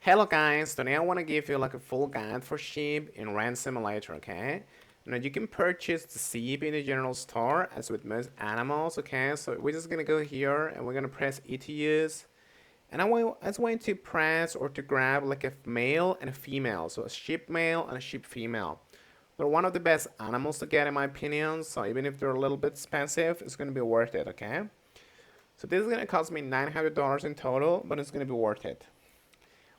Hello guys, today I want to give you like a full guide for sheep in Rent Simulator, okay? Now you can purchase the sheep in the general store as with most animals, okay? So we're just gonna go here and we're gonna press E to use. And I just want to press or to grab like a male and a female, so a sheep male and a sheep female. They're one of the best animals to get in my opinion, so even if they're a little bit expensive, it's gonna be worth it, okay? So this is gonna cost me $900 in total, but it's gonna be worth it.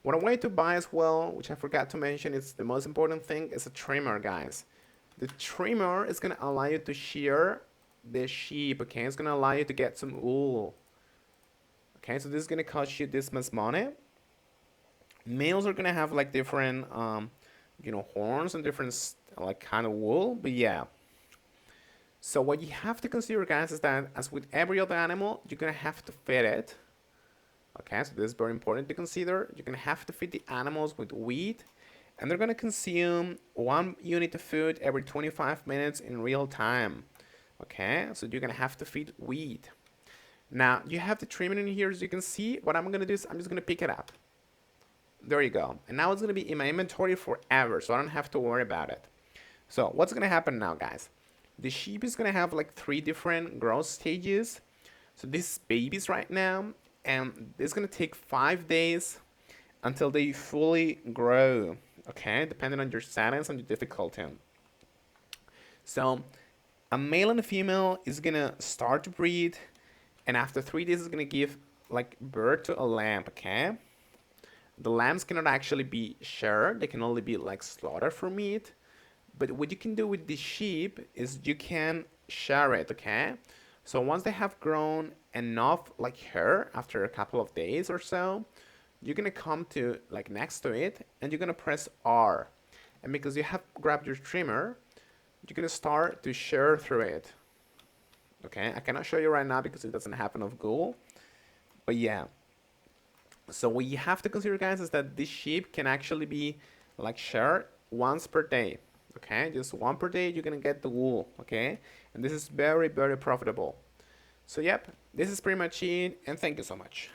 What I wanted to buy as well, which I forgot to mention, is the most important thing, is a trimmer, guys. The trimmer is going to allow you to shear the sheep, okay? It's going to allow you to get some wool. Okay, so this is going to cost you this much money. Males are going to have like different, horns and different like kind of wool, but yeah. So what you have to consider, guys, is that as with every other animal, you're going to have to feed it. Okay, so this is very important to consider. You're gonna have to feed the animals with wheat, and they're gonna consume 1 unit of food every 25 minutes in real time. Okay, so you're gonna have to feed wheat. Now, you have the trimmer in here, as you can see. What I'm gonna do is I'm just gonna pick it up. There you go. And now it's gonna be in my inventory forever, so I don't have to worry about it. So what's gonna happen now, guys? The sheep is gonna have like 3 different growth stages. So this is babies right now, and it's gonna take 5 days until they fully grow, okay, depending on your settings and your difficulty. So a male and a female is gonna start to breed, and after 3 days is gonna give like birth to a lamb, okay? The lambs cannot actually be shared, they can only be like slaughtered for meat. But what you can do with the sheep is you can share it, okay? So once they have grown enough like hair after a couple of days or so, you're gonna come to like next to it and you're gonna press R. And because you have grabbed your trimmer, you're gonna start to shear through it. Okay, I cannot show you right now because it doesn't have enough glue, but yeah. So what you have to consider, guys, is that this sheep can actually be like shared once per day. Okay, just one per day, you're gonna get the wool. Okay, and this is very, very profitable. So yep, this is pretty much it, and thank you so much.